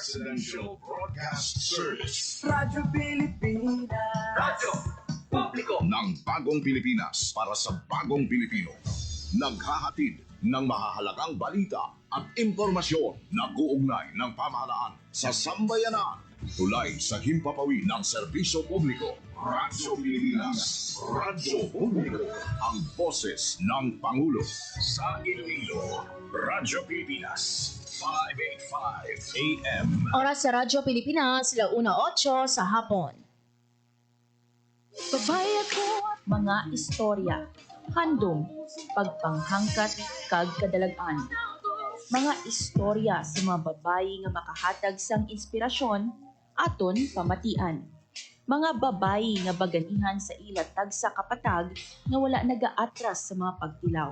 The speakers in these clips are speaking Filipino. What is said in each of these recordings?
Presidential Broadcast Service. Radyo Pilipinas. Radyo Publiko ng Bagong Pilipinas para sa Bagong Pilipino. Naghahatid ng mahahalagang balita at impormasyon na kuugnay ng pamahalaan sa sambayanan. Tulay sa himpapawid ng serbisyo publiko. Radyo Pilipinas. Radyo Publiko. Ang boses ng Pangulo. Sa Iloilo, Radyo Pilipinas. 585 AM. Oras sa Radyo Pilipinas, 1:08 sa hapon. Babaya ko at mga istorya, handom, pagpanghangkat, kag kadalagan. Mga istorya sa mga babayi nga makahatag sang inspirasyon, aton pamatian. Mga babayi nga baganihan sa ilatag sa kapatag nga wala nagaatras sa mga pagtilaw.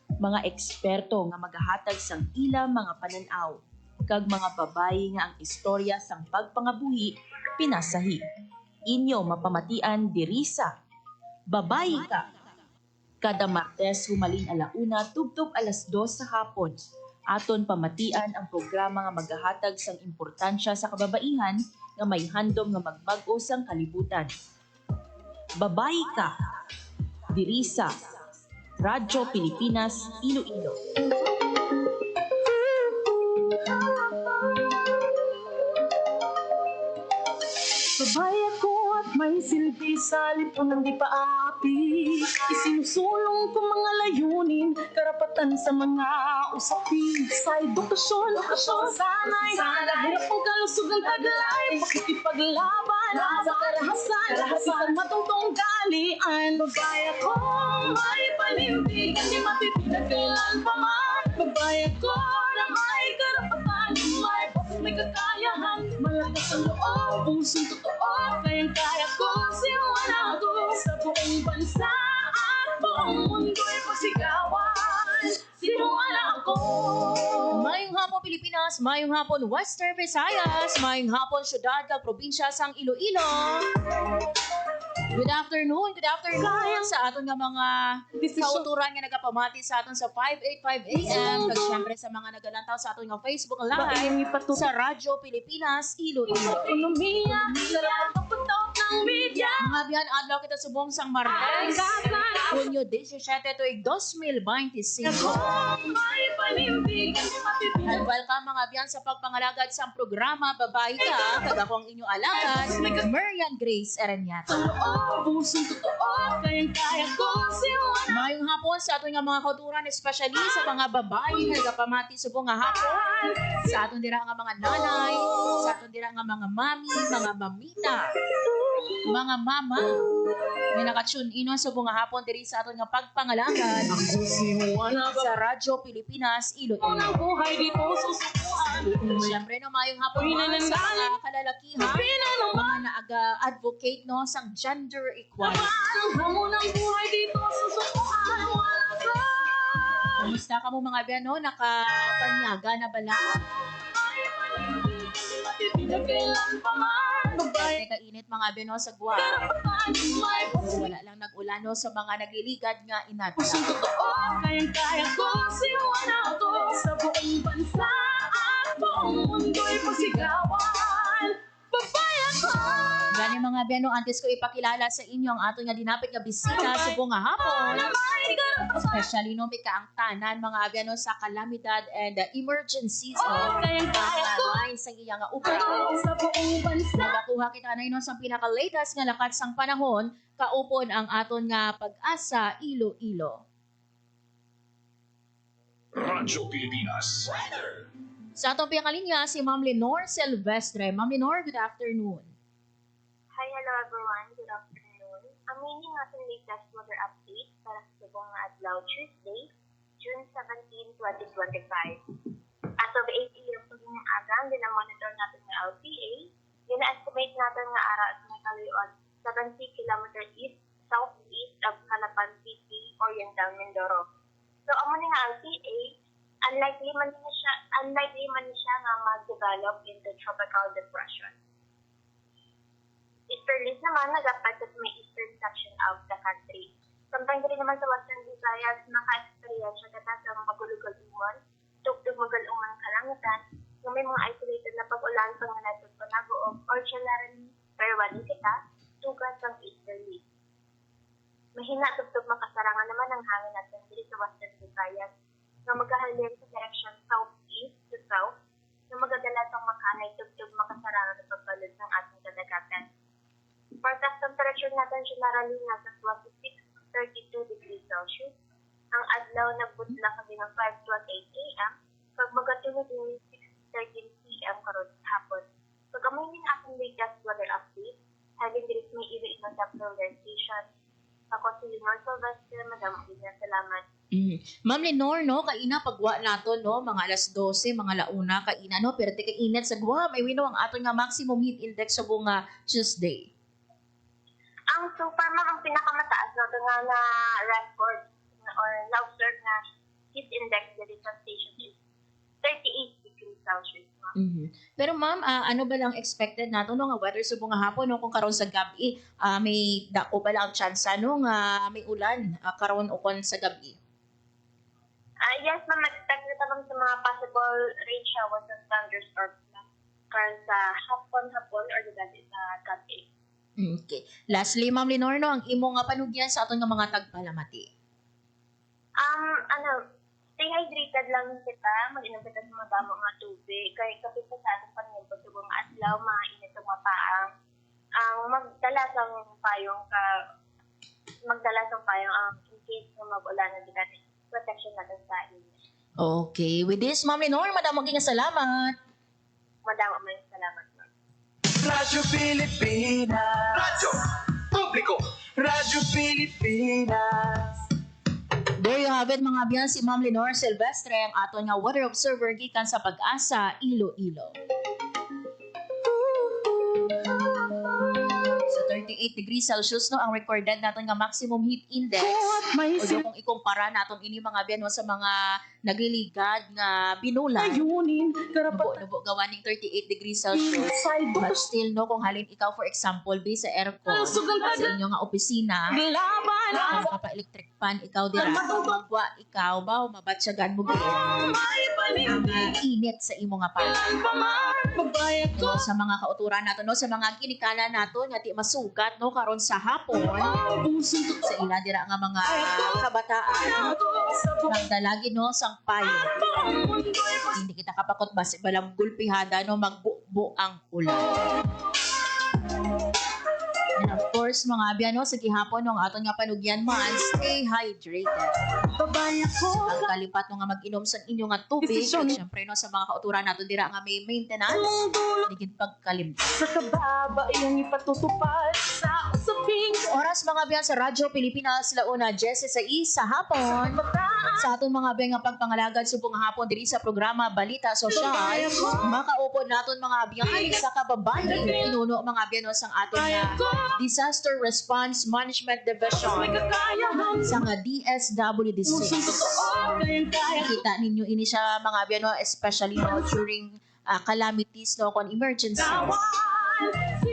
Mga eksperto nga magahatag sang ila mga pananaw, kag mga babayi nga ang istorya sang pagpangabuhi pinasahi. Inyo mapamatian diri sa Babayi Ka. Kada Martes humaling 1:00 tubtob 2:00 sa hapon. Aton pamatian ang programa nga magahatag sang importansya sa kababaihan nga may handom nga magbag-o sang kalibutan. Babayi Ka. Diri sa Radyo Pilipinas, Iloilo. Sabay ako at may silbi sa lipunan di paapi. Isinusulong ko mga layunin, karapatan sa mga usapin. Sa edukasyon, sanay, hirap o kalusugan taglay, pakikipaglaban sa karahasan, isang matungtong galian. Babay ako, may panindigan, di matitidag kailan pa man. Babay ako na may karapatan, may boses, may kakayahan, malakas ang loob, pusong totoo, kayang-kaya ko, sinuwan ako sa buong bansa at buong mundo'y pasigawan, sinuwan ako. Mayong hapon Pilipinas, mayong hapon Western Visayas, mayong hapon syudad kag probinsya sang Iloilo. Good afternoon sa aton nga mga kauturan nga nagapamati sa aton sa 585 AM kag syempre sa mga nagalantaw sa aton nga Facebook Live sa Radyo Pilipinas Iloilo. Ekonomiya, sa lahat ng patok ng media. Mga biyan, adlaw kita subong sang Martes, Hunyo 17 tuig 2025. May panindigan, di matitidag. And welcome mga biyan sa pagpangalagad sa programa Babayi Ka, kag ako ang inyong alagad, Marian Grace Ereñato. Pusong totoo, kayang-kaya ko, sinuwan. Mayong hapon sa aton nga mga kauturan, especially sa mga babae nga nagapamati subong nga hapon, sa aton dira nga mga nanay, sa aton dira nga mga mami, mga mamita, mga mama, nga nakatune in subong nga hapon diri sa aton nga pagpangalagad Ako sinuwan ako. sa Radyo Pilipinas Iloilo. Ang buhay dito susukuan. Siyempre no, mayong hapon mga sa mga kalalakihan, mga naaga-advocate no sang gender equality. Ang hamon ng buhay dito susukuan. Wala ka. Kumusta ka mo mga biyan no? Nakapanyaga na bala? Matitidag kailan pa man. Babay, Teka init mga biyan no, sa guwa. karapatan, may boses. Wala lang nag-ulan no, sa mga nagliligad nga inat. Pusong totoo, kayang-kaya ko, sinuwan ako sa buong bansa at buong mundo'y pasigawan. Babay ako. Gani mga biyan no, antes ko ipakilala sa inyo ang ato nga dinapit nga bisita sa buong nga hapon. Na may karapatan. Especially no, may kaangtanan mga biyan no, sa kalamidad and emergencies no. Kayang-kaya ko. Mga lines ang iyang upay. Sa buong bansa. Nagakuha kita na yun sa pinaka-latest nga lakat sang panahon, kaupon ang aton nga Pag-asa Iloilo. Radyo Pilipinas. Sa atong pinakalinya, si Ma'am Lenore Silvestre. Ma'am Lenore, good afternoon. Hi, hello everyone. Good afternoon. Aminin natin latest weather update para sa subong nga adlaw Tuesday, June 17, 2025. As of 8 a.m. paging aga, dinamonitor natin ng LPA. Dina-estimate natin nga ara at may kaluyon 70 km east, southeast of Calapan City, Oriental Mindoro. So, amo ni nga LPA, unlikely man siya nga mag-develop into tropical depression. Easterlies naman, nag-affect may eastern section of the country. Sometimes rin naman sa Western Visayas, naka-experience siya sa magulog-ulungan, tugtog magalungan kalangitan, yung may mga isolated na pag-ulan isa, tugas ang easterly. Mahina tugtog makasarangan naman ang hangin natin dito sa Western Visayas na magkahalin sa direction southeast to south na magadala itong makanay tugtog makasarangan ng pagbalod ng ating kadagatan. Forecast temperature natin generally nasa 26 to 32 degrees Celsius. Ang adlaw nagbutla kami ng 5 to 8 a.m. pag magatulog ng 6 to 13 p.m. karon hapon. Pag amoy ng ating latest weather update, having diris may iba-ibang weather station. Ako si Lenore Sylvester, Madam Ina, salamat. Ma'am Lenore, no, kaina pagwa nato, no, mga alas 12, mga launa, kaina, no, pero tika init sa gwa, may wino ang ato nga maximum heat index sa buong Tuesday. Ang super ma'am, ang pinakamataas na ito nga na record or na-observe na heat index dito sa station is 38 degrees Celsius. Pero ma'am, ano ba lang expected nato no nga weather sa buong hapon no kung karon sa gabi may dako ba lang chance no nga may ulan karon ukon sa gabi? Yes ma'am, expect na naman sa mga possible rain showers and thunderstorms karon sa hapon or gabi sa gabi. Okay. Lastly, Ma'am Lenore, no, ang imo nga panugyan sa aton nga mga tagpalamati. Stay hydrated lang kita, mag-inom kita sa madamo nga tubig, kay kapit sa atong pangyempo sa buong adlaw, mainit ang mapaang. Magdala sang payong in case na mag-ulan na kita, protection natin sa inyo. Okay. With this, Ma'am Lenore, madamo nga salamat. Madamo may salamat, ma'am. Radyo Pilipinas. Radyo Publiko. Radyo Pilipinas. There you have it, mga biyan, si Ma'am Lenore Silvestre, ang aton nga weather observer gikan sa Pag-asa, Iloilo. Sa 38 degrees Celsius no ang recorded naton nga maximum heat index. Although kung ikumpara naton ini mga biyan no, sa mga nagliligad nga binulan, Ayunin, karapatan nubo gawa ning 38 degrees Celsius. But still no, kung halin ikaw for example based sa aircon sa inyo nga opisina, laban kung kapa-electric fan ikaw dira, magwa ikaw ba mabatsyagan mo gid init sa imo nga pan. Babayat ko No, sa mga kauturan nato no, sa mga ginikanan nato nga di masugat no karon sa hapon sa ila dira nga mga kabataan nagdalagi no sang payo. Hindi kita kapakot basi balang gulpihada no magbuo ang ulan. And of course, mga abyan, no, sa gihapon, no, ang aton nga panugyan man, stay hydrated. babayat ko Ang kalipat no, nga mag-inom sa inyo nga tubig, at syempre, no, sa mga kauturan nato dira nga may maintenance, ligid pagkalimtan. sa kababa iyong ipatutupad sa usaping Oras mga abyan sa Radyo Pilipinas, launa, 16 sa hapon, sa aton mga abyan nga pagpangalagad subong hapon diri sa programa Balita Sosyal, makaupod naton mga abyan sa kababayan, pinuno mga abyan no, sang aton nga Disaster Response Management Division sa nga DSWD6. Kita ninyo ini siya mga abyan no, especially no, during calamities no kon emergencies.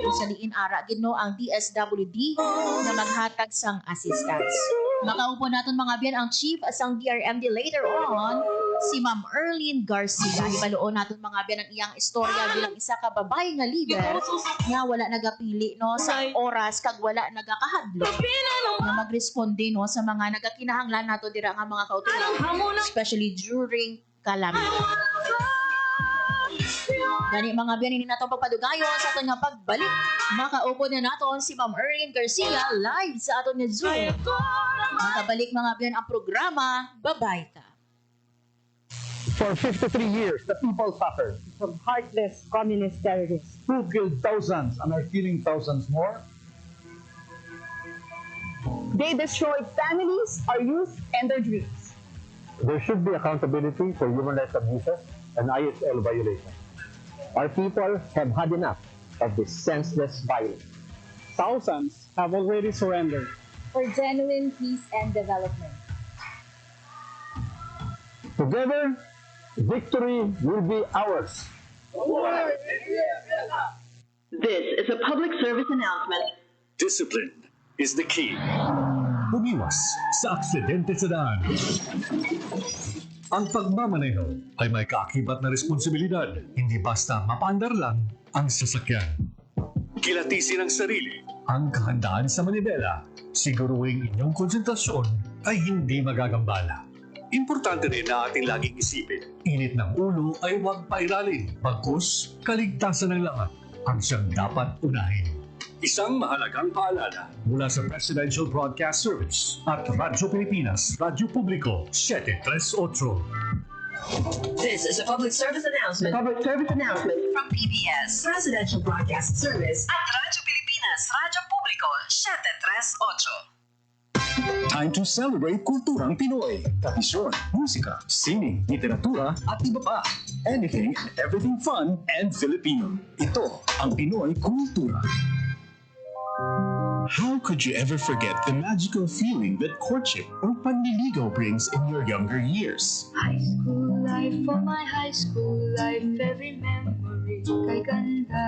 Sa diin ara gid no ang DSWD na maghatag sang assistance. Makaupo naton mga abyan ang chief sang DRMD later on, si Ma'am Erlyn Garcia. Ibaluon naton mga abyan ang iyang istorya bilang isa ka babae nga leader nga wala nagapili no sa oras kag wala nagakahadlok na magresponde no sa mga nagakinahanglan nato dira nga mga kautulan, especially during calamity. Gani mga biyan ini natong pagpadugayon sa aton nga pagbalik. Makaupo na naton si Ma'am Erlyn Garcia live sa aton nga Zoom. Makabalik mga biyan ang programa Babay Ka. For 53 years, the people suffered. From heartless communist terrorists. Who killed thousands and are killing thousands more? They destroyed families, our youth, and their dreams. There should be accountability for human rights abuses and ISL violations. Our people have had enough of this senseless violence. Thousands have already surrendered. For genuine peace and development. Together, victory will be ours. This is a public service announcement. Discipline is the key. Umiwas sa aksidente sa daan. Ang pagmamaneho ay may kaakibat na responsibilidad. Hindi basta mapaandar lang ang sasakyan. Kilatisin ang sarili ang kahandaan sa Manibela. Siguruing inyong konsentrasyon ay hindi magagambala. Importante rin na ating laging isipin, init ng ulo ay huwag pairalin, bagkus kaligtasan ng lahat ang siyang dapat unahin. Isang mahalagang paalala mula sa Presidential Broadcast Service at Radyo Pilipinas, Radyo Publiko, 738. This is a public service announcement. Public service announcement From PBS, Presidential Broadcast Service at Radyo Pilipinas, Radyo Publiko, 738. Time to celebrate kulturang Pinoy. Tradisyon, musika, sining, literatura, at iba pa. Anything and everything fun and Filipino. Ito ang Pinoy Kultura. How could you ever forget the magical feeling that courtship or panliligaw brings in your younger years? High school life, for my high school life, every memory kay ganda.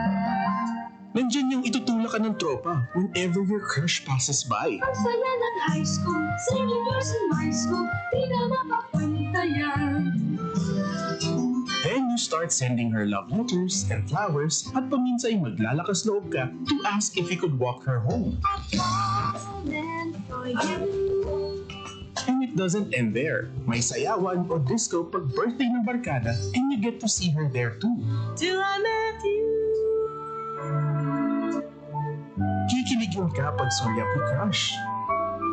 Nandiyan yung itutulak ka ng tropa whenever your crush passes by. Ang saya ng high school, 7 years in my school, di na mapapantayan. Then you start sending her love letters and flowers at paminsay maglalakas loob ka to ask if you could walk her home. And it doesn't end there. May sayawan o disco pag birthday ng barkada and you get to see her there too. Till I met you. Kikiligin ka pag sumayap ni crush.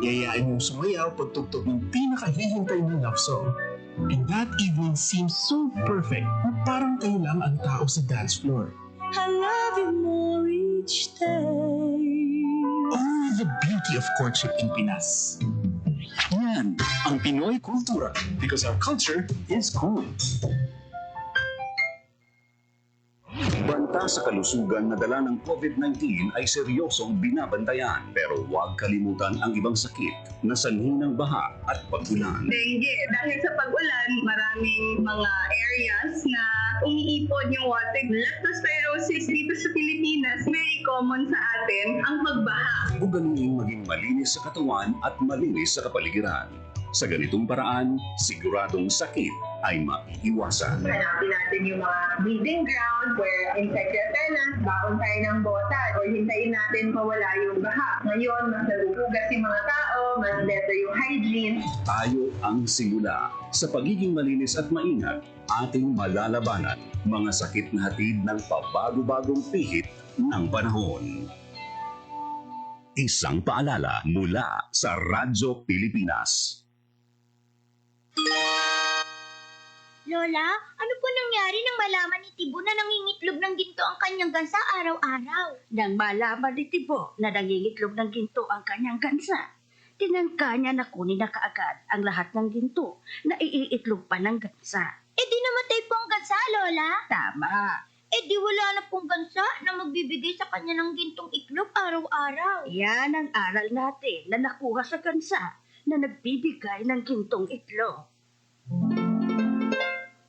Yayain mong sumayaw pag tugtog ng pinakahihintay ng love song. And that evening seems so perfect na parang kayo lang ang tao sa dance floor. I love you more each day. Oh, the beauty of courtship in Pinas. Yan ang Pinoy Kultura because our culture is cool. Banta sa kalusugan na dala ng COVID-19 ay seryosong binabantayan. Pero huwag kalimutan ang ibang sakit na sanhi ng baha at pag-ulan. Dengue. Dahil sa pag-ulan, maraming mga areas na umiipon yung water. Leptospirosis dito sa Pilipinas, very common sa atin ang pagbaha. Ugaling maging malinis sa katawan at malinis sa kapaligiran. Sa ganitong paraan, siguradong sakit ay maiiwasan. Hanapin natin yung mga breeding ground where insect repellent, baon tayo ng bota, or hintayin natin mawala yung baha. Ngayon, mas nagugugas yung mga tao, mas better yung hygiene. Tayo ang simula. Sa pagiging malinis at maingat, ating malalabanan mga sakit na hatid ng pabago-bagong pihit ng panahon. Isang paalala mula sa Radyo Pilipinas. Lola, ano po nangyari nang malaman ni Tibo na nangingitlog ng ginto ang kanyang gansa araw-araw? Nang malaman ni Tibo na nangingitlog ng ginto ang kanyang gansa, tinangka niya na kunin na kaagad ang lahat ng ginto na iiitlog pa ng gansa. Eh di namatay po ang gansa, Lola? Tama. Eh di wala na pong gansa na magbibigay sa kanya ng gintong itlog araw-araw. Yan ang aral natin na nakuha sa gansa na nagbibigay ng gintong itlog.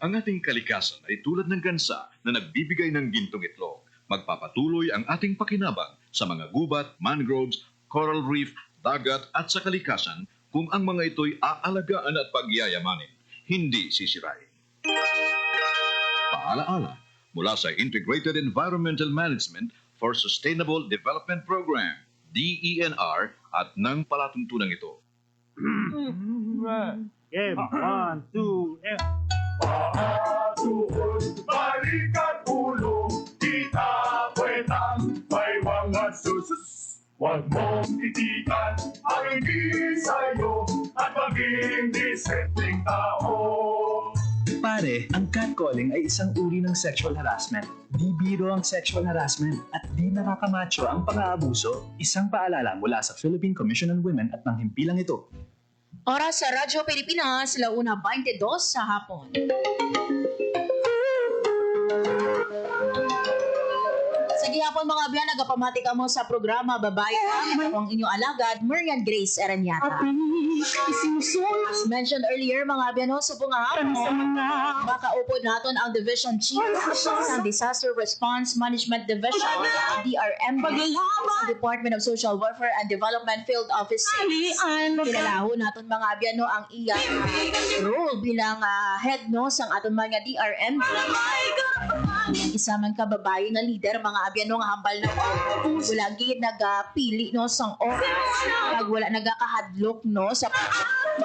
Ang ating kalikasan ay tulad ng gansa na nagbibigay ng gintong itlog. Magpapatuloy ang ating pakinabang sa mga gubat, mangroves, coral reef, dagat at sa kalikasan kung ang mga ito'y aalagaan at pagyayamanin, hindi sisirain. Paalaala mula sa Integrated Environmental Management for Sustainable Development Program, DENR, at ng palatuntunan ito. Game, 1, 2, and... Pahatuon, balikat ulo, kita kwetang, may mga susus. Huwag mong titigan ang hindi sa'yo at maging disenteng tao. Pare, ang catcalling ay isang uri ng sexual harassment. Di biro ang sexual harassment at di nakakamacho ang pang-aabuso. Isang paalala mula sa Philippine Commission on Women at ng himpilang ito. Oras sa Radyo Pilipinas, 1:22 sa hapon. Sa gihapon mga abyan, nagapamati ka mo sa programa Babae Ka. Ang inyong alagad, Marian Grace Aranyata. As mentioned earlier, mga abyan, sa bunga hapon, makaupod natin ang Division Chief ng Disaster Response Management Division, DRM, sa Department of Social Welfare and Development Field Office 6. Kilalaho natin mga abyan ang iyang role bilang head sang aton mga DRM. Isa man ka babae nga leader, mga abyan no, nga hambal na wala gid nagapili no sang oras pag wala nagakahadlok no sa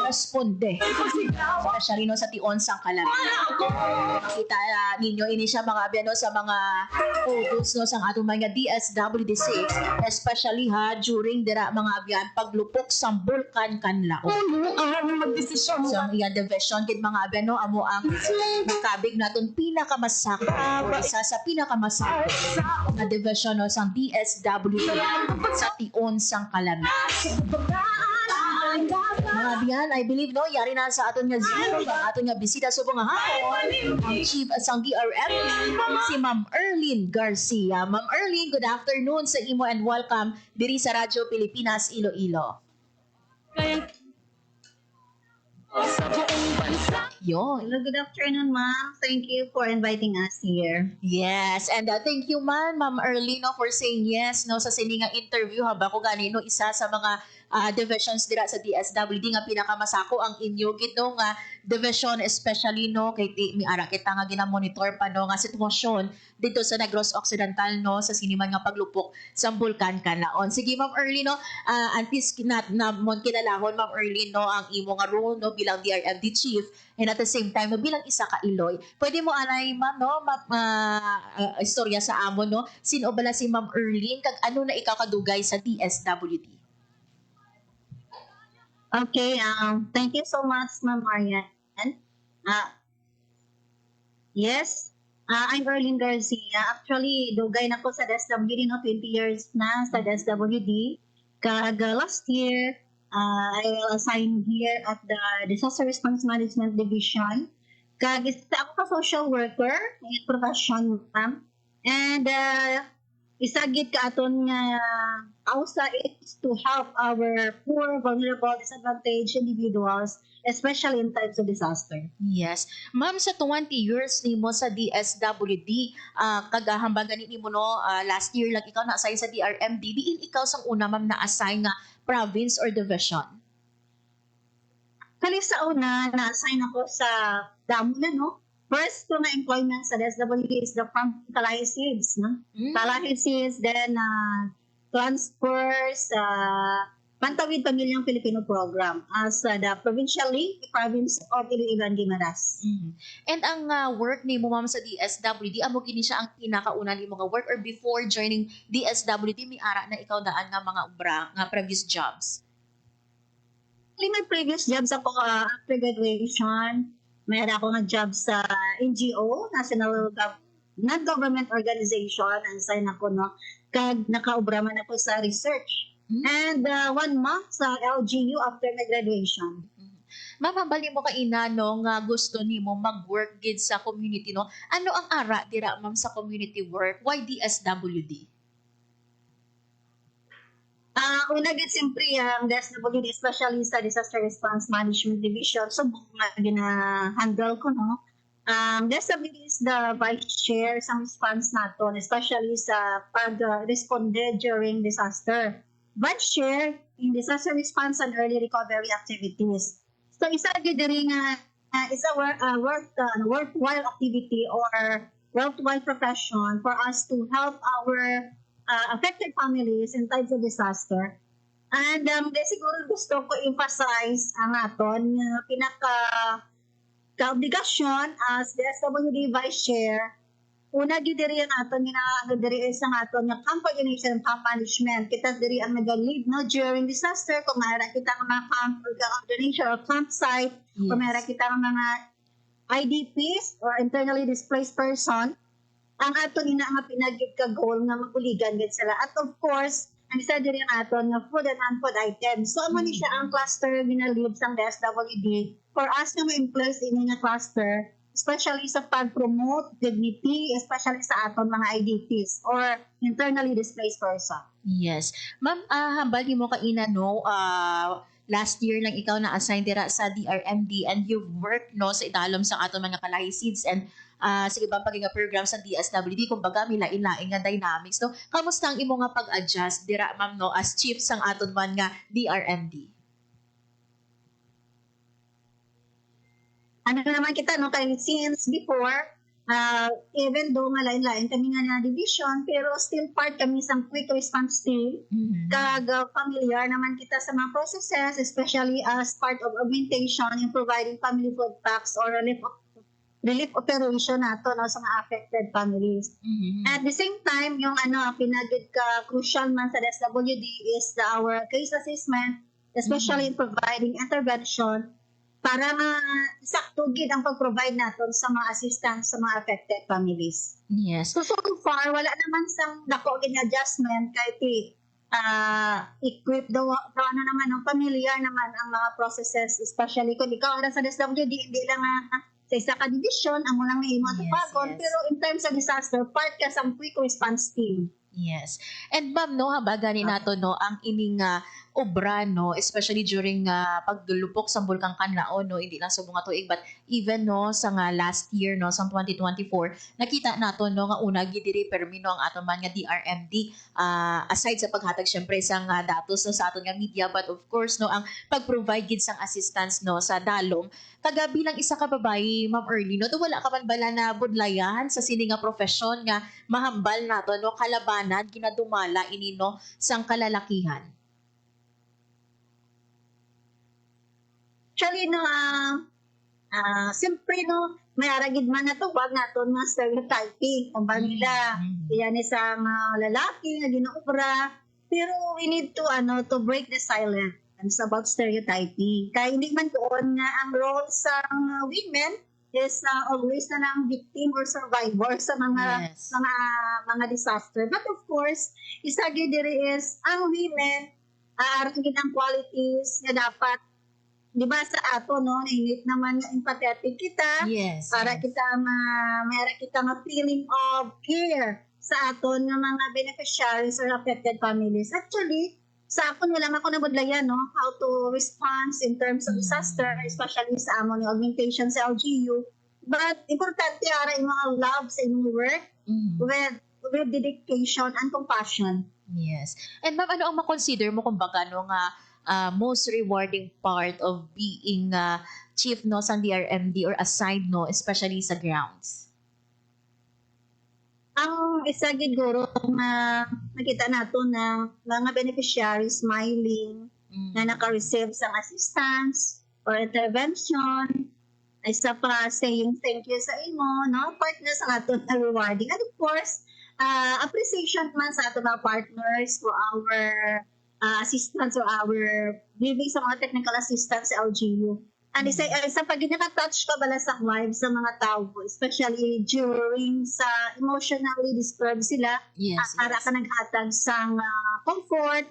responde. Especially no sa tion sang kalam. Kita ninyo ini siya mga abyan no sa mga photos no sang atong mga DSWD6, especially ha during dira mga abyan paglupok sang bulkan kanlao. So ang iya division kid mga abyan no amo ang nakabig naton pinakamasakit isa sa pinakamasakit na division no sang DSWD sa tion sang kalam. Mga biyan, I believe no, yari na sa aton nga Zoom, ang aton nga bisita subong nga hapon, ang Chief sang DRM, si Ma'am Erlyn Garcia. Ma'am Erlyn, good afternoon sa imo and welcome diri sa Radyo Pilipinas Iloilo. Yon. Hello, good afternoon, ma'am. Thank you for inviting us here. Yes, and thank you man, Ma'am Erlyn, no, for saying yes no sa siningang interview haba ko gani no isa sa mga divisions dira sa DSWD nga pinakamasako ang inyo gid no nga division, especially no kay mi ara kita nga gina-monitor pa no nga sitwasyon dito sa Negros Occidental no sa siniman nga paglupok sa bulkan Kanlaon. Sige Ma'am Erlyn no, antis na mon kinalahon Ma'am Erlyn no ang imo nga role no bilang DRMD chief and at the same time no, bilang isa ka Iloy. Pwede mo anay ma'am no istorya sa amon no, sino bala si Ma'am Erlyn kag ano na ikaw kadugay sa DSWD? Okay, thank you so much, Ma'am Marian. Yes, I'm Erlyn Garcia. Actually, dugay na ko sa DSWD, no, 20 years na sa DSWD. Kag last year, I will assign here at the Disaster Response Management Division. Kag isa ako ka social worker in profession, ma'am. And isagit ka aton nga kausa is to help our poor, vulnerable, disadvantaged individuals, especially in times of disaster. Yes. Ma'am, sa 20 years nimo sa DSWD, kagahambagan nimo no, last year lang ikaw na-assign sa DRMD, diin ikaw sang una ma'am na-assign nga province or division? Kali sa una, na-assign ako sa damo na, no? First ko na employment sa DSWD is the from Kalahisids, no? Kalahisids, then transfers, Pantawid Pamilyang Pilipino Program as the provincial link, the province of Iloilo and Guimaras. And ang work ni mo ma'am sa DSWD, amo gini siya ang pinakauna ni mga work or before joining DSWD, may ara na ikaw daan nga mga ubra, nga previous jobs? My previous jobs ako after graduation, mayroon ako nag-job sa NGO, National Non-Government Organization, and sign ako, no? Kag nakaubra man ako sa research. And 1 month sa LGU after my graduation. Ma'am, bali mo kaina no nga gusto nimo mag-work gid sa community no. Ano ang ara dira ma'am sa community work? Why DSWD? Una gid simpre ang DSWD, especially sa Disaster Response Management Division, so nga gina-handle ko, no. DSWD is the vice chair sa response naton, especially sa pag-responde during disaster. Vice chair in disaster response and early recovery activities. So isa gid diri nga is a worthwhile activity or worthwhile profession for us to help our affected families in times of disaster. And siguro gusto ko emphasize ang aton pinaka kaobligasyon as the SWD Vice Chair. Una gid diri ang aton ginaano diri sa aton nga camp coordination and camp management. Kita diri ang nag-lead no during disaster kung mayroon kita nga mga camp coordination or campsite, kung mayroon kita nga mga IDPs or internally displaced person. Ang aton ina nga pinagid ka goal nga maguligan gid sila. At of course, ang isa diri ang aton nga food and non-food items. So amo ni siya ang cluster ginalib sang DSWD for us na ma-implement ini nga cluster, especially sa pag-promote dignity, especially sa aton mga IDPs or internally displaced person. Yes. Ma'am, hambal mo kaina no, last year lang ikaw na-assign dira sa DRMD and you've worked no sa idalom sa aton mga Kalahisids and sa ibang pagiging program sa DSWD, kumbaga may lain-lain nga dynamics no. Kamusta ang imo nga pag-adjust dira ma'am no as chief sang aton man nga DRMD? Ano naman kita no, kay since before Even though nga lain-lain kami nga na division, pero still part kami sa quick response team. Kag familiar naman kita sa mga processes, especially as part of augmentation in providing family food packs or relief operation nato no, sa mga affected families. At the same time, yung pinagid ka crucial man sa SWD is our case assessment, especially in providing intervention para sakto gid ang pag-provide naton sa mga assistance sa mga affected families. Yes. So far, wala naman sang dako gid adjustment kahit equip daw naman ng familiar naman ang mga processes, especially kung ikaw sa SWD, hindi lang sa isa ka division, amo lang may imo tupagon, pero in terms of disaster, part ka sa quick response team. Yes. And ma'am, no, habagani nato no, ang ining obra, no, especially during pagdulupok sa Bulkang Kanlaon, no, hindi lang sa mga tuig, but even no, sa last year, no, sa 2024, nakita nato no, nga una, gidiri permino ang ato man nga DRMD, aside sa paghatag syempre sa datos no, sa aton nga media, but of course, no, ang pag-provide gid sang assistance no, sa dalom, kagabi lang isa ka babae, Ma'am Early, no, wala ka man bala na budlayan sa sini nga profesyon nga mahambal nato, no, kalabanan, ginadumala ini no, sang kalalakihan. Actually, no, siyempre, no, may aragid man na to, wag naton nga stereotyping. Ang nila, yan isang lalaki na ginaobra. Pero we need to, to break the silence. It's about stereotyping. Kaya hindi man doon nga ang role sa women is always na lang victim or survivor sa mga disaster. But of course, isa gid diri is ang women aragid ang qualities na dapat, di ba sa ato, no, nainit naman nga empathetic kita, para kita mayroon kita nga feeling of care sa aton nga mga beneficiaries or affected families. Actually, sa akon wala man ko nabudlayan, no, how to respond in terms of disaster, especially sa amon yung augmentation sa LGU. But importante ara yung mga love sa inyong work with dedication and compassion. Yes. And ma'am, ano ang makonsider mo kumbaga no nga most rewarding part of being chief no sa DRMD or assigned no, especially sa grounds? Ang isa gid guro na nakita nato na mga beneficiaries smiling na naka-receive sang assistance or intervention, isa pa saying thank you sa imo, no, part na sa ato na rewarding, and of course appreciation man sa ato mga partners for our assistance or our giving sa mga technical assistance sa LGU. And isa pag naka-touch ka bala sa vibe sa mga tao, especially during sa emotionally disturbed sila, para ka naghatag sa comfort,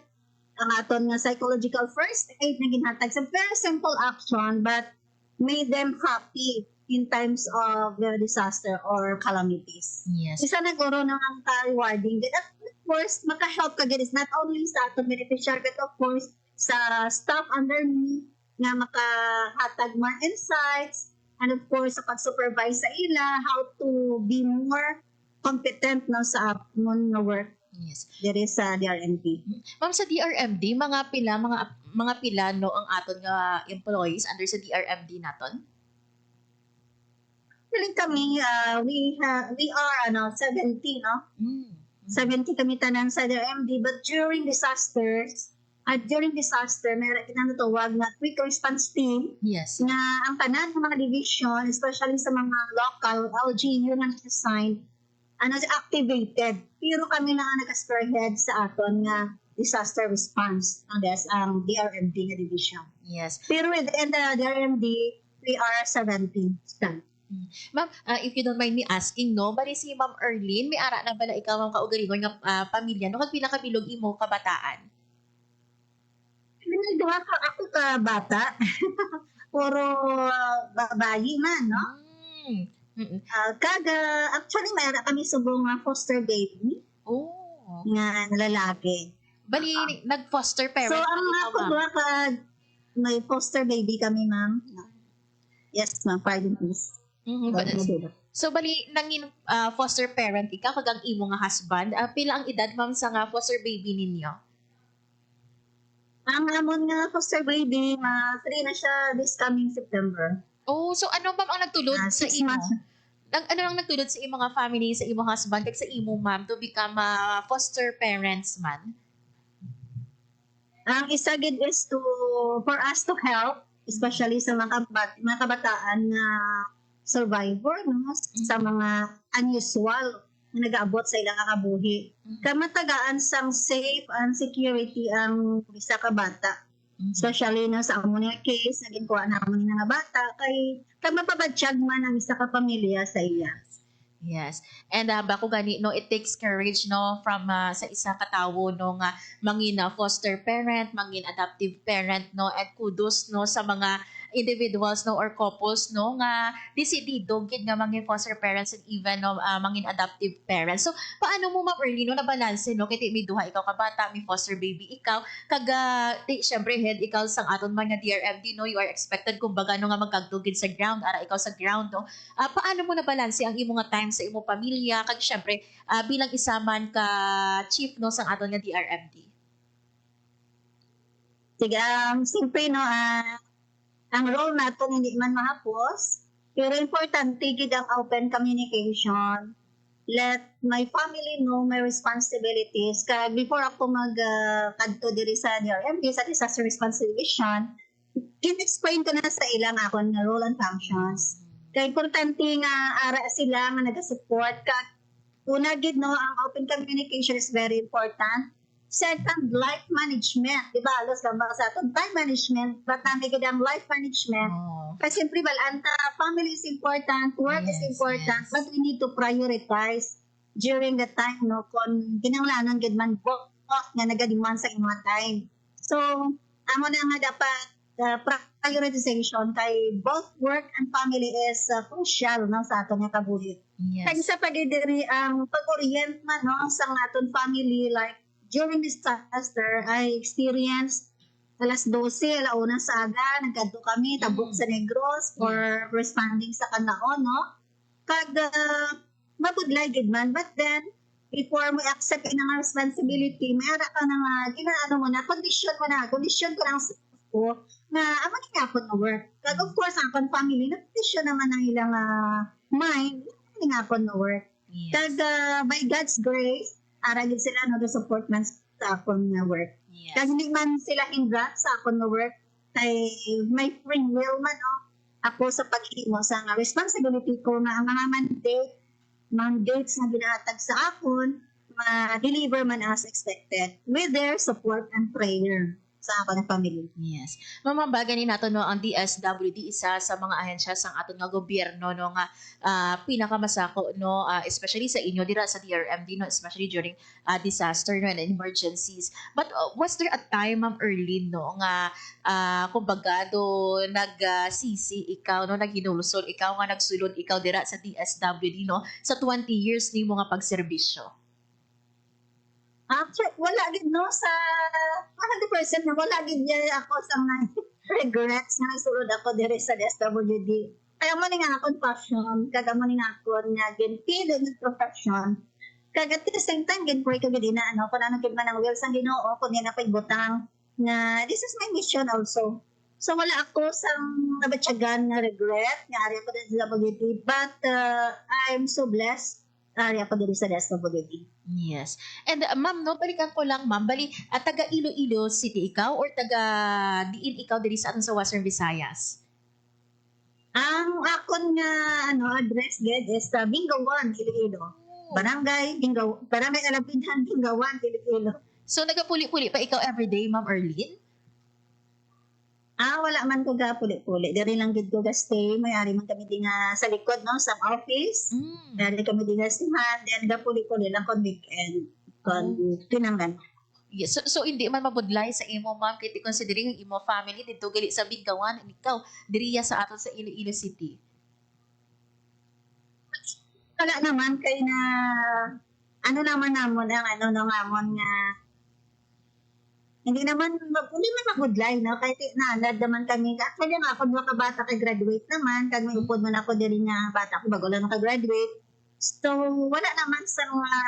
ang aton nga psychological first aid na ginhatag sa very simple action but made them happy in times of disaster or calamities. Yes. Isa na guro nang rewarding. At of course, maka-help ka gid is not only sa aton beneficiary but of course sa staff under me nga makahatag more insights, and of course sa pag-supervise sa ila how to be more competent no sa amon nga work. Yes. Diri sa DRMD. Ma'am, sa DRMD mga pila no ang aton nga employees under sa DRMD naton? Feeling kami we are 70, no? 70 kami tanan sa DRMD, but during disaster, meron kita natawag na quick response team. Yes. Na ang tanan ng mga division, especially sa mga local LGU na assigned, activated. Pero kami lang ang nag-spearhead sa aton nga disaster response ang DRMD nga division. Yes. Pero within the DRMD, we are 70 staff. Ma'am, if you don't mind me asking, no, bali si Ma'am Erlyn, may ara na bala ikaw ang kaugalingon nga pamilya, no, kag pila ka bilog imo kabataan? Duha ka ako ka bata. Puro babayi man, no? Actually, mayroon kami subong foster baby. Oh. Nga lalaki. Bali, nag-foster parent. So, ang ako duha ka, may foster baby kami, ma'am. Yes, ma'am. Pardon, please. So, bali, nangin foster parent ikaw, kagang imo nga husband. Pila ang edad, ma'am, sa nga foster baby ninyo? Ang amon nga foster baby, 3 na siya this coming September. Oh, so ano, ma'am, ang nagtulod sa imo? ano lang nagtulod sa imong mga family, sa imong husband, kag sa imo ma'am to become foster parents man? Ang isa gid is for us to help, especially sa mga kabataan na survivor, no? Sa mga unusual na nag-aabot sa ilang kakabuhi. Kamatagaan sang safe and security ang isa ka bata. Especially no, sa among nga case, naging kuha na among nga bata, kay mapabadyag man ang isa ka pamilya sa iya. Yes. And bako gani no, it takes courage no from sa isa ka tawo no nga mangin foster parent, mangin adoptive parent no, and kudos no sa mga individuals no or couples no nga desidido gid nga mangin foster parents and even no mangin adoptive parents. So paano mo Ma'am Early no nabalanse no kay may duha ikaw ka bata, may foster baby ikaw kag syempre head ikaw sang aton man nga DRMD no, you are expected kumbaga no nga magkagtugid sa ground ara ikaw sa ground no. Paano mo nabalanse ang imo nga time sa imo pamilya kag syempre bilang isa man ka chief no sang aton nga DRMD? Sige, simple no, ang role nato hindi man mahapos, pero importante gid ang open communication. Let my family know my responsibilities. Kaya before ako kadto diri sa DRMD sa Disaster Response Division, in-explain ko na sa ilang akong role and functions. Kaya importante nga ara sila nga nag-support ka. Una gid no, ang open communication is very important. Second, life management. Diba? Alos lang ba sa atin? Time management. But namin ang life management. Kasi siyempre, balanta, family is important, work is important, but we need to prioritize during the time, no? Kung ginanglanan, gid man both nga nagadiman sa inyong time. So, amo na nga dapat prioritization kay both work and family is crucial no, sa aton nga kabuhi. Yes. Kaya sa pagidiri ang pag-orient man no, sa aton family, like during this disaster, I experienced alas 12, alauna sa aga, nagkadto kami, tabok sa Negros for responding sa Kanaon, no? Kag mabudlay gid man, but then, before mo accept ang responsibility, may ara ka na ginaano mo na, condition ko lang sa ko, na amang nga na work. Kag of course, ang family, na-condition naman ang ilang mind, nga na work. Yes. Kag by God's grace, aragid sila no, the support man sa akong work. Yes. Kasi hindi man sila hindrat sa akong work, kay may free will man no, ako sa paghimo sa responsibility ko nga ang mga mandates na ginahatag sa akon, ma-deliver man as expected with their support and prayer sa akong family. Yes. Mamambaga ni nato no ang DSWD isa sa mga ahensya sang aton nga gobyerno no nga pinakamasako no especially sa inyo dira sa DRMD no, especially during disaster no and emergencies. But was there a time Ma'am Early no nga kumbaga do nagsisi ikaw no, naghinulusol ikaw nga nagsulod ikaw dira sa DSWD no sa 20 years ni mga pagserbisyo? Actually, wala gid no sa 100% na wala gid ako sa regrets nga nasulod ako diri sa DSWD. Kaya mo ning akong passion, kag mo ning akong nga ginpili ng profession. Kag at the same time gid pray ko gid na ano kun ano gid man ang will sang Ginoo kun yan ako ibutang na this is my mission also. So wala ako sang nabatyagan nga regret nga ari ako diri sa DSWD, but I'm so blessed ari ako diri sa DSWD. Yes. And ma'am, no, balikan ko lang, ma'am, taga Iloilo City ikaw or taga diin ikaw diri sa aton sa Western Visayas? Ang akon nga address gid is Bingawan, Iloilo. Barangay Alapidhan, Bingawan, Iloilo. So nagapuli-puli pa ikaw everyday, Ma'am Erlyn? Wala man ko puli-puli. Dari lang gid ko stay. May-ari man kami din sa likod, no, sa office. Dari kami din sihan. Then puli-puli lang kon weekend. Tinanggan. Yes. So hindi man mabudlay sa imo, ma'am, kay considering imo family dito gali sa Bingawan and ikaw diriya sa aton sa Iloilo City. Wala naman kay na naman namon ang namon nga hindi man mabudlay, no? Kahit naanad naman kami. Actually, ako mga kabata graduate naman. Kag may upod man ako diri nga bata ko bago lang naka-graduate. So, wala naman sa mga,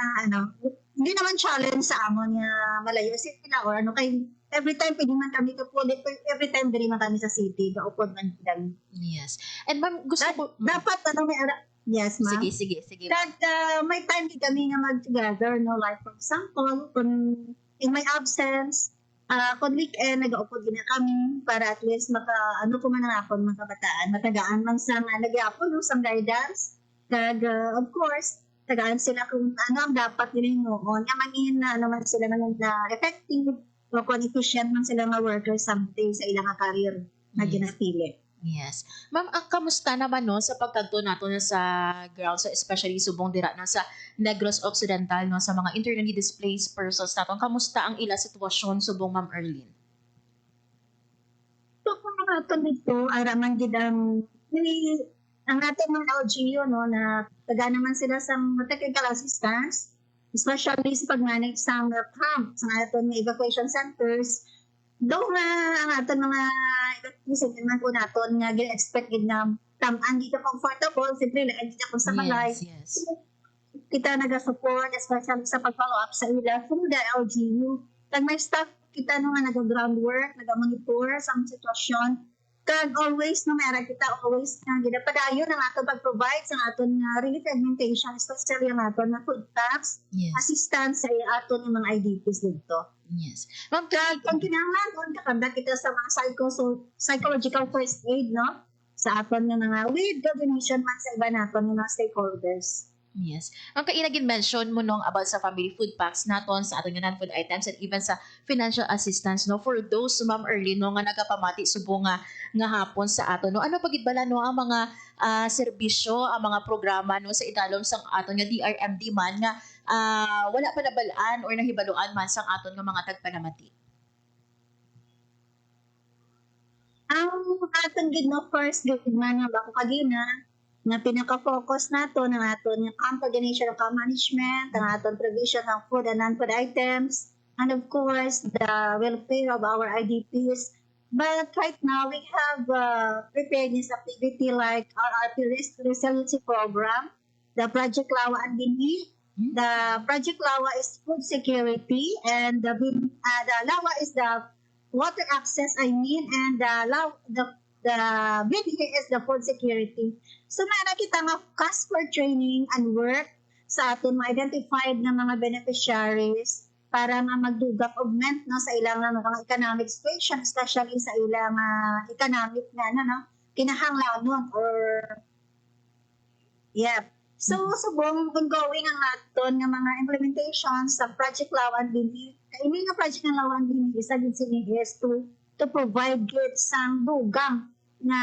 hindi naman challenge sa amon nga malayo sila or kay every time pwede man kami kapulit, every time diri man kami sa city, kaupod man kami. Yes. And ma'am, gusto ko... Dapat, Yes, ma'am. Sige. That may time din kami nga mag-together, no? Like, for example, kung in my absence, kung weekend, nag-aupod din na kami para at least ano po man ang akon mga kabataan, matagaan man sa nag-aupod, no? Sa guidance. Kag, of course, tagaan sila kung ano ang dapat nila noon. Nga mangin na ano man sila na effective o kung efficient man sila nga worker someday sa ilang career na ginapili. Yes. Ma'am, ang kamusta naman no sa pagkanto nato na sa ground, so especially subong dira na sa Negros Occidental no sa mga internally displaced persons nato. Kamusta ang ila sitwasyon subong Ma'am Erlyn? So kung nato dito araman gid ang ating mga LGU no na taga naman sila sa technical assistance, especially sa pag-manage sa camp sa ating evacuation centers. Though nga ang ating mga evacuation naman po natin nga expected na tamaan dito comfortable, siyempre lang dito kung sa malay. Yes. Kita nag-support, especially sa pag-follow up sa ila from the LGU. Kag may staff kita no nga nag-groundwork, nag-monitor sa sitwasyon. Kag always no meron kita always nga ginapadayon ang aton pag-provide sa aton nga relief augmentation, especially ang aton na food packs, assistance sa aton ng mga IDPs dito. Yes. Ma'am, kung kinahanglan kakanda kita sa mga psychological first aid no sa aton nga mga with coordination man sa iba naton nga stakeholders. Yes. Ang kainagin mention mo nung about sa family food packs naton sa aton nga non-food items and even sa financial assistance no for those Ma'am Erlyn no nga nagapamati subong nga hapon sa aton no. Ano pagid bala no ang mga serbisyo, ang mga programa no sa idalom sang aton nga DRMD man nga wala pa nabalaan or nahibaluan man sang aton nga mga tagpanamati? Ang aton gid no first gid man nga bako kagina nga pinaka-focus nato ng aton nga camp coordination of camp management, ang aton provision ng food and non-food items, and of course, the welfare of our IDPs. But right now, we have preparedness activity like RRP Resiliency Program, the Project Lawa and Binhi. The Project Lawa is food security, and the Lawa is the water access, and the BDA is the food security. So, meron kita nga cost for training and work sa aton ma-identified na mga beneficiaries para nga magdugap augment no, sa ilang mga economic situation, especially sa ilang economic na kinahanglanon or So, subong ongoing ang aton nga mga implementation sa Project Lawan Binhi. Kaini nga Project ng Lawan Binhi, isa din is to provide goods sang dugang na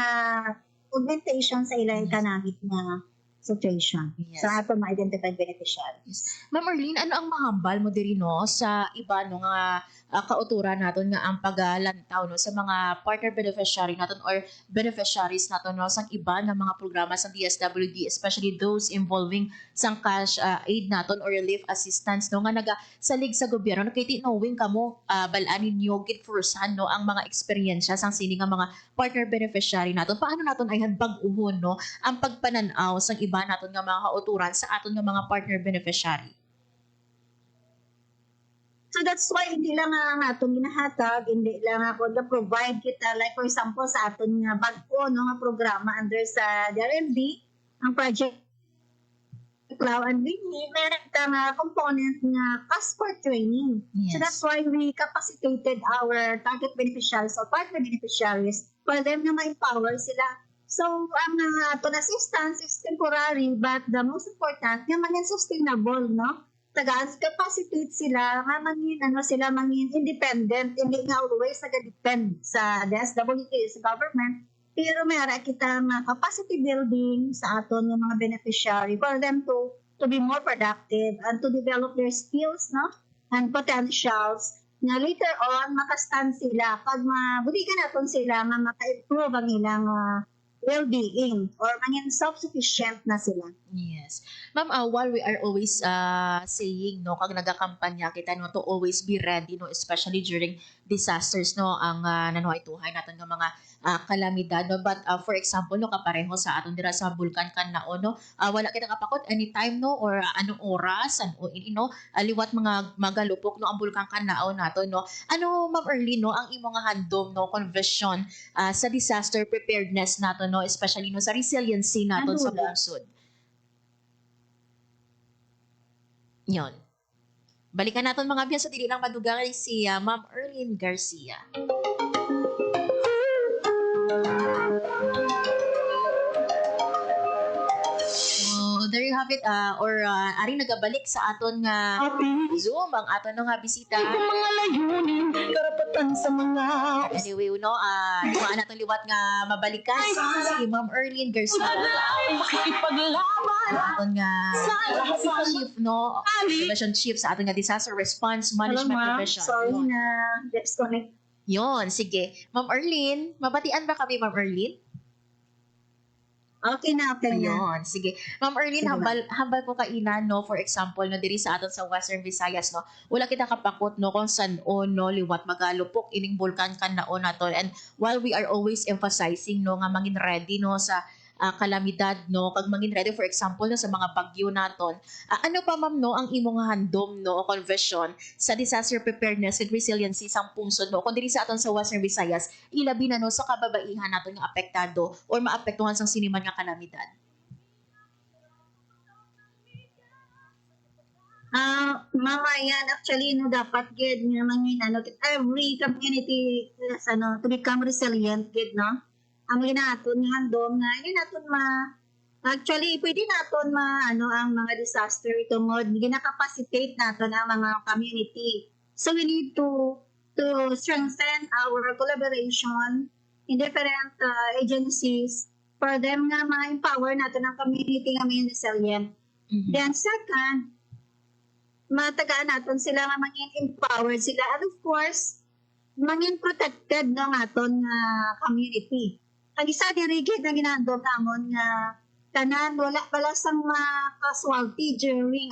augmentation sa ilang economic na situation. Sa ato ma-identified beneficiaries. Ma'am Erlyn, ano ang mahambal mo diri no sa iba no nga kauturan naton nga ang paglantaw no sa mga partner beneficiary naton or beneficiaries naton no sang iba nga mga programa sa DSWD, especially those involving sang cash aid naton or relief assistance no nga nagasalig sa gobyerno no kay knowing kamo balanin niyo gid firsthand no ang mga eksperyensya sang sini nga mga partner beneficiary naton. Paano naton ay bag-uhon no ang pagpananaw sang iba naton nga mga kauturan sa aton nga mga partner beneficiary? So that's why hindi lang nga aton ginahatag, hindi lang ako na-provide kita, like for example sa aton nga bag-o no, nga programa under sa DRMD, ang Project Lawan Binhi, meron kita nga component nga cost for training. So that's why we capacitated our target beneficiaries or partner beneficiaries for them na ma-empower sila. So ang aton assistance is temporary but the most important nga maging sustainable, no? Taga-capacitate sila nga mangin independent, hindi nga always nag-depend sa DSWD, sa government, pero mayroon kita nga capacity building sa aton ng mga beneficiary for them to be more productive and to develop their skills no and potentials nga later on makastand sila pag mabuligan naton sila nga maka-improve ang ilang well-being or maging self-sufficient na sila. Yes. Ma'am, while we are always saying, no, kag nagakampanya kita, no, to always be ready, no, especially during disasters, no, ang nanuhay-tuhay natin ng mga kalamidad, no, but for example, no, kapareho sa aton dira sa Bulkan Kanlaon, no, wala kita kapakot anytime, no, or anong oras, liwat mga magalupok, no, ang Bulkan Kanlaon nato, no. Ano, Ma'am Erlyn, no, ang imong handom, no, conversion sa disaster preparedness nato, no, especially no sa resiliency naton sa bungsod? Yon. Balikan natin mga biyan sa dili lang madugay si Ma'am Erlyn Garcia. There you have it, aring nagabalik sa aton nga Zoom, ang aton nga bisita. Mga layunin, karapatan sa mga... Anyway, tumaan natin liwat nga mabalikan si Ma'am Erlyn Garcia. Makikipaglaban. Aton nga chief, Division Chief sa aton nga Disaster Response Management Division. Sorry na, disconnect. Yon, sige. Ma'am Erlyn, mabatian ba kami, Ma'am Erlyn? Okay na. Ayun, sige. Ma'am Erlyn, hambal ko kainan, for example, diri sa aton sa Western Visayas, wala kita kapakot, kung saan liwat magalupok, ining bulkan kan naon naton. And while we are always emphasizing, nga mangin ready, sa kalamidad, kag mangin ready, for example, sa mga bagyo naton. Ano pa, ma'am, ang imong handom, o conversion sa disaster preparedness and resiliency sang pungsod, kung diri sa aton sa Western Visayas, ilabi na, sa kababaihan naton nga apektado or maapektuhan sang siniman nga kalamidad? Mama, yan, actually, dapat, gid, nga mangin, every community, to become resilient, gid, ang ginaton nga handom nga ginaton actually pwede naton ang mga disaster tungod ginakapacitate naton ang mga community. So we need to strengthen our collaboration in different agencies for them nga ma-empower naton ang community nga may resilient. Then second, matagaan naton sila nga maging empowered sila, and of course maging protected ng aton nga community. Ang isa dirigid na ginandom namon nga tanan wala pala sang casualty during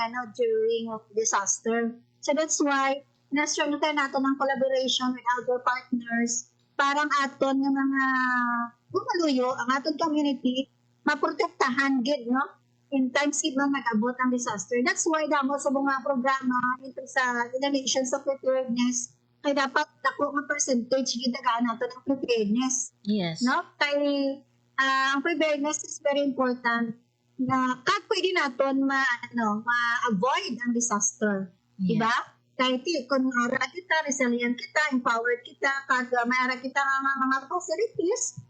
disaster. So that's why na-strengthen nato ng collaboration with other partners parang aton nga mga bumaluyo ang aton community maprotektahan gid in times gid man nag-abot ang disaster. That's why damo sa mga programa into sa nations of preparedness kay dapat dako nga percentage gitagaan nato ng preparedness. Yes. Kay ang preparedness is very important na pwede naton ma-avoid ang disaster. Yes. Diba? Kay kung ara kita, resilient kita, empowered kita, kag may ara kita mga facilities,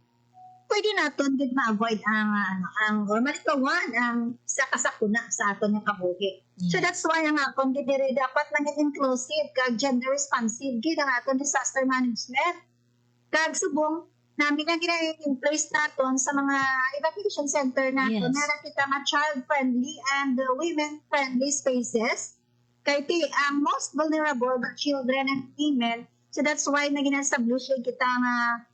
pwede naton gid ma-avoid ang malikawan ang sa kasakuna sa aton nga kabuhi. So that's why ang akon diri dapat maging inclusive kag gender responsive gid ang aton disaster management. Kag subong namin nga gina-in place naton sa mga evacuation center naton na kita mga child friendly and women friendly spaces. Kay ang most vulnerable the children and women. So that's why na gina-establish kita nga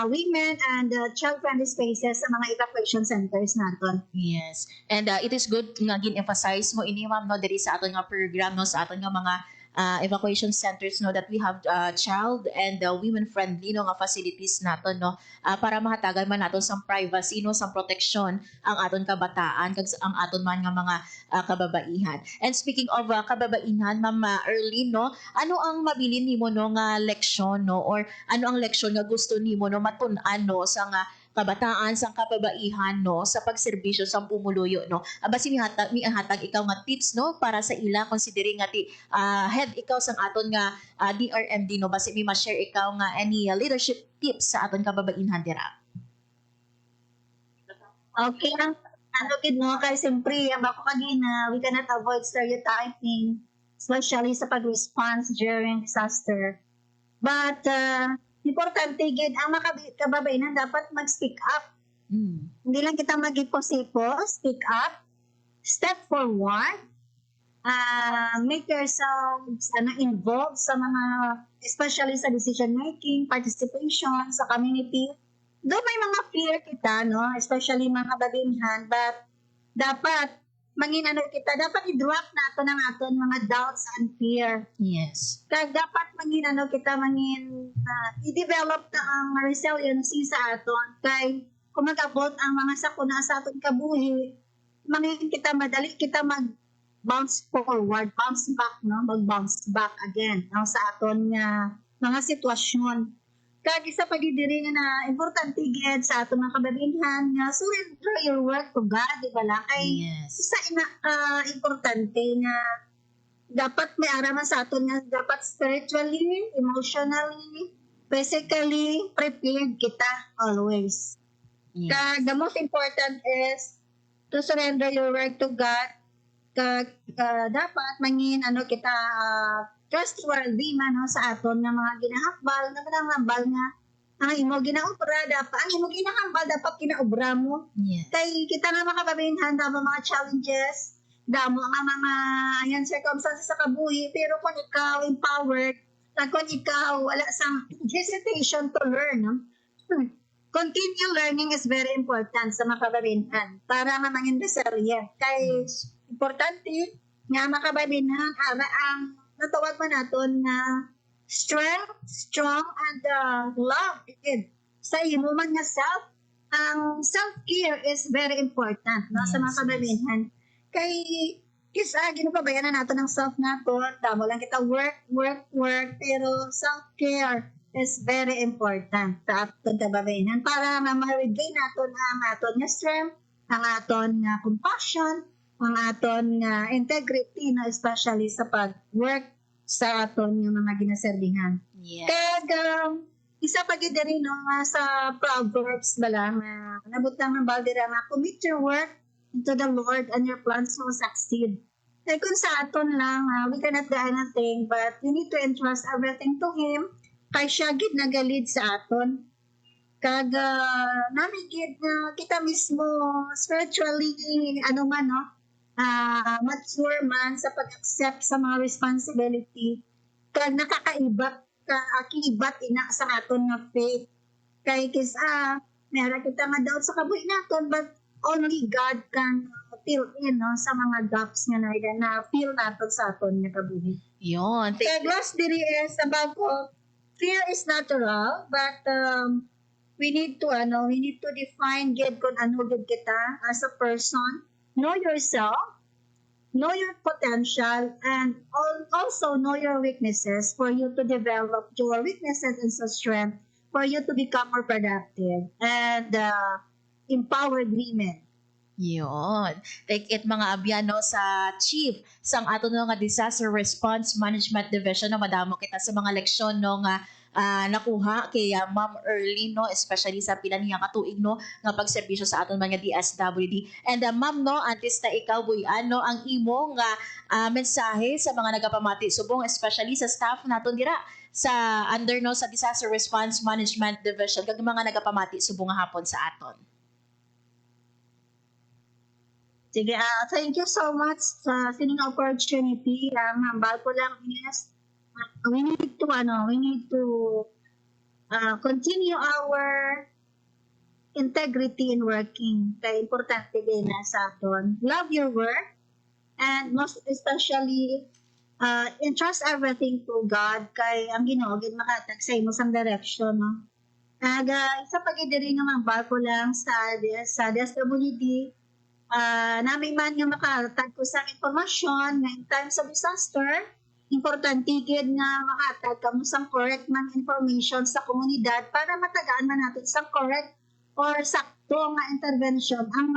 women and child-friendly spaces sa mga evacuation centers naton. Yes. And it is good nga gin-emphasize mo ini, ma'am, diri sa aton nga program, sa aton nga mga evacuation centers, that we have child and women-friendly nga facilities naton, para mahatagan man naton sa privacy, sa protection ang aton kabataan, kag ang aton man nga mga kababaihan. And speaking of kababaihan, Ma'am Erlyn, ano ang mabilin nimo nga leksyon, or ano ang leksyon nga gusto nimo matun-an sa nga kabataan sang kababaihan sa pagserbisyo sa pumuluyo basi mihatag ikaw nga tips para sa ila considering nga head ikaw sang aton nga DRMD basi mi ma-share ikaw nga any leadership tips sa aton kababaihan dira. Okay lang gid kay siyempre ang bako kagina we cannot avoid stereotyping especially sa pag-response during disaster, but importante gid ang kababaihan dapat mag-speak up. Hindi lang kita mag-iposipo, speak up, step forward, make yourselves involved sa mga, especially sa decision making, participation sa community. Doon may mga fear kita, especially mga kababaihan, but dapat dapat i-drop nato ng aton mga doubts and fear. Yes. Kaya dapat i-develop na ang resiliency sa aton. Kaya kung mag-abot ang mga sakuna sa aton kabuhi, madali kita mag-bounce forward, bounce back, mag-bounce back again sa aton mga sitwasyon. Kaya isa pagidiri na importante gid sa aton mga kababaihan nga surrender your work to God, di ba la? Kay isa importante nga dapat may araman sa aton nga dapat spiritually, emotionally, physically prepared kita always. Kag the most important is to surrender your work to God. Kag dapat mangin kita trustworthy man sa aton nga mga ginahakbal nga ang imo ginaobra dapat ang imo ginahambal dapat kinaobra mo. Kay kita nga makababainhan damo mga challenges, damo nga mga circumstances sa kabuhi, pero kung ikaw empowered, kung ikaw wala sang hesitation to learn, continue learning is very important sa makababainhan para nga mangin resilient. Kay importante nga makababainhan ara ang natawag man naton na strength, strong, and love. Sa imo man nga self, ang self-care is very important sa mga kababainhan. Kay ginupabayanan nato ng self nato, damo lang kita work, pero self-care is very important sa aton kababainhan para nga ma-regain naton ang aton nga strength, ang aton nga compassion, ang aton nga integrity na especially sa pag-work sa aton yung mga ginaserbihan. Kag isa pa gid diri sa Proverbs balang nabutang ng baldira nga commit your work into the Lord and your plans will succeed. Kay kung sa aton lang we cannot do anything, but we need to entrust everything to Him kay siya gid nagalid sa aton. Kag namigid na kita mismo spiritually mature man sa pag-accept sa mga responsibility kag nakakaibat ina sa aton nga faith kay meron kita nga doubt sa kabuhi naton, but only God can fill in sa mga gaps nga na feel naton sa aton nga kabuhi. Yun. Kag last diri is about fear is natural, but we need to define gid kung ano gid kita as a person. Know yourself, know your potential, and also know your weaknesses for you to develop your weaknesses into strength for you to become more productive and empowered women. Yun. Take it mga abyano sa chief sang ato nga Disaster Response Management Division madamo kita sa mga leksyon nga nakuha kay Ma'am Early especially sa pila niya katuig nga pagserbisyo sa aton mga DSWD. And Ma'am antes na ikaw boy ang imo nga mensahe sa mga nagapamati subong especially sa staff naton dira sa under sa Disaster Response Management Division kag mga nagapamati subong nga hapon sa aton. Sige, thank you so much sa sining opportunity. Hambal ko lang is we need to continue our integrity in working. Kaya importante din sa aton. Love your work and most especially entrust everything to God kay ang Ginoo gid makatag sa imo sang direction isa pa gid diri nga mambal ko lang sa DSWD namin man nga makatag ko sa impormasyon nga in times of disaster. Importante gid nga makatag kamo sang correct man information sa komunidad para matagaan man natin sang correct or sakto nga intervention ang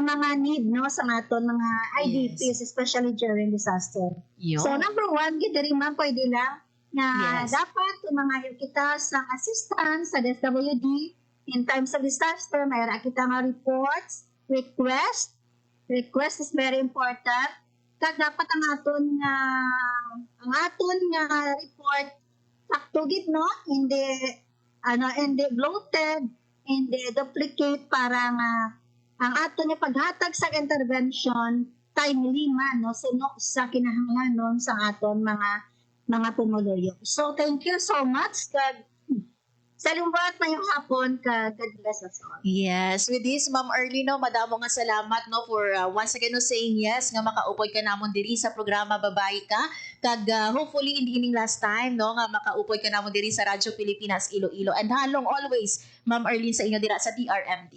mga need sa aton mga IDPs especially during disaster. So number 1 gid diri man pwede lang na dapat mga kita sang assistance sa DSWD in times of disaster. Mayroon kita nga reports, request is very important. Kag dapat ang aton nga report sakto gid hindi bloated, hindi duplicate para nga ang aton nga paghatag sa intervention timely man sa kinahanglanon sa aton mga pumuluyo. So thank you so much kag Salumbat mayong hapon ka God bless us all. Yes, with this Ma'am Early madamo nga salamat for once again saying yes nga makaupod ka namon diri sa programa Babae Ka kag hopefully hindi ining last time nga makaupod ka namon diri sa Radyo Pilipinas Iloilo and halong always Ma'am Early sa inyo dira sa DRMD.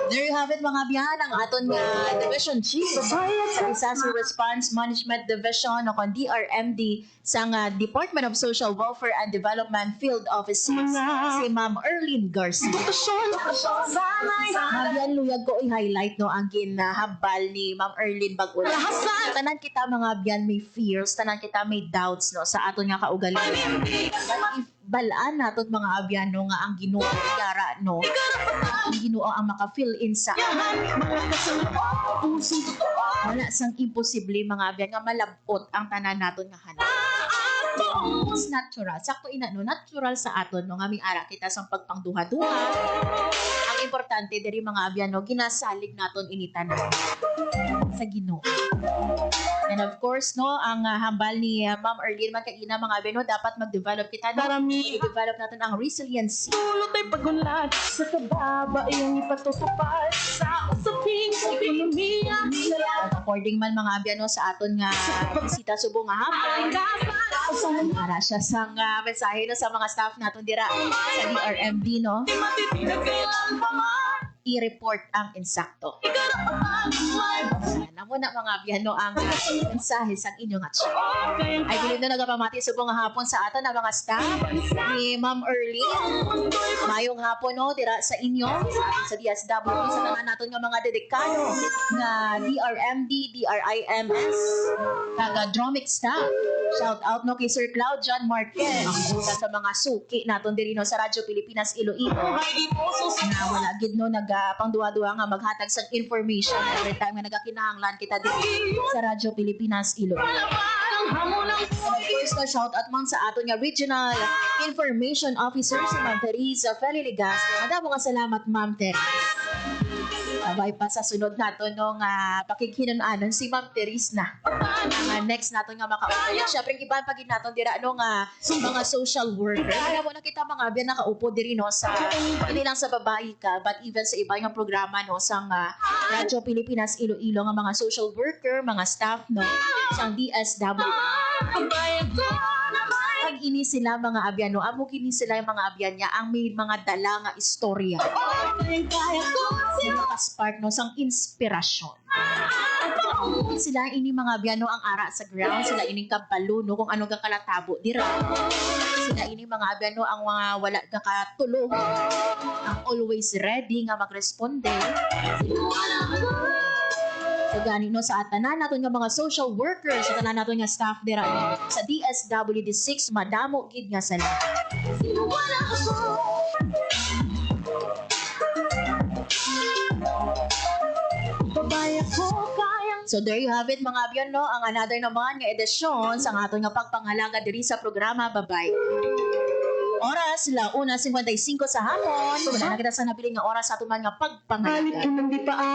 There you have it mga biyan ang aton nga Division Chief sa Disaster Response Management Division o kon DRMD sa nga Department of Social Welfare and Development Field Office 6 si Ma'am Erlyn Garcia. Ma'am, yan luyag ko i-highlight no ang ginahambal ni Ma'am Erlyn Bagula. Tanan kita mga biyan may fears, tanan kita may doubts no sa aton nga kaugalingon. But if balaan naton mga abyano nga ang Ginoo yara no ang Ginoo ang maka-fill in sa wala sang imposible mga abyan nga malabot ang tanan naton nga hanap. It's natural. Sakto ina no, natural sa aton no nga ara kita sang pagpangduha-duha. Ang importante diri mga abyan no ginasalig naton initan sa Ginoo. And of course, no, ang hambal ni Ma'am Erlyn man kaina mga abyan no, dapat mag-develop kita no. I-develop natin ang resiliency. Tulot ay pagunlad sa kababa iyong ipatutupad sa usaping ekonomiya. According man mga abyan no, sa aton nga bisita subong nga hapon. Para siya sang mensahe no, sa mga staff naton dira sa DRMD no. I-report ang insakto. Namo na mga biyano ang mensahe sa inyong action. I believe na nagapamati subong nga hapon sa aton ang mga staff ni Ma'am Erlyn. Mayong hapon no dira sa inyo sa DSW sa tanan naton nga mga dedikado nga DRMD, DRIMS, kag Dromic staff. Shout out no kay Sir Cloud John Marquez sa mga suki naton diri no sa Radyo Pilipinas Iloilo. Na wala gid no pangduwa-duwa nga maghatag sang information every time nga nagakinahanglan kita diri sa Radyo Pilipinas Iloilo. And of course, no, shout out man sa aton nga Regional Information Officer si Ma'am Teresa Feliligas. Madamo nga salamat Ma'am Teresa. Sabay pa sa sunod nato no nga pakighinan-anon si Ma'am Teres na. Ang next nato nga makaupo. Syempre iban pagid naton dira no nga mga social worker. Kaya mo na kita mga biyan nakaupo diri no sa hindi lang sa babae ka but even sa iba nga programa no sa Radyo Pilipinas Iloilo nga mga social worker, mga staff no sa DSW. Pag ini sila mga abyan no, amo kini sila yung mga abyan niya ang may mga dala nga istorya. Spark no sang inspirasyon. Sila ini mga abyan no ang ara sa ground, sila ining kabalo no kung ano ga kalatabo dira. Sila ini mga abyan no ang mga wala ga katulog, ang always ready nga magresponde. So gani no sa tanan naton nga mga social workers, sa tanan naton nga staff dira sa DSWD6 madamo gid nga sala. So there you have it mga abyan no, ang another naman nga edisyon sa aton nga pagpangalaga diri sa programa Babay. Oras la 1:55 sa hapon. Wala na kita sa nabiling nga oras sa ato man nga pagpangalaga.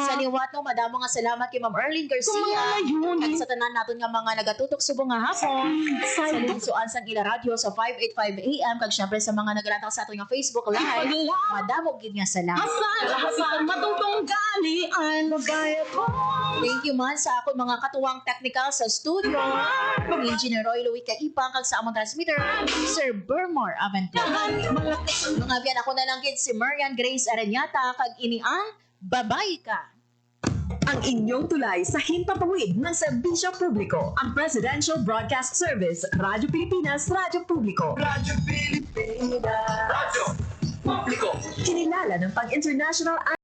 Sa liwat no, madamo nga salamat kay Ma'am Erlyn Garcia at sa tanan naton nga mga nagatutok subong nga hapon sa linsuan sang ila radio sa 585 AM kag syempre sa mga naglantaw sa aton nga Facebook Live. Madamo gid nga salamat. Thank you man sa ako mga katuwang technical sa studio. Engineer Roy Louie Kaipang kag sa among transmitter Sir Bermore Aventura. Mga biyan ako na lang gid si Marian Grace Aranyata kag ini ang Babay Ka. Ang inyong tulay sa himpapawid ng serbisyo publiko, ang Presidential Broadcast Service, Radyo Pilipinas, Radyo Publiko. Radyo Pilipinas, Radyo Publiko. Kinilala ng pag-international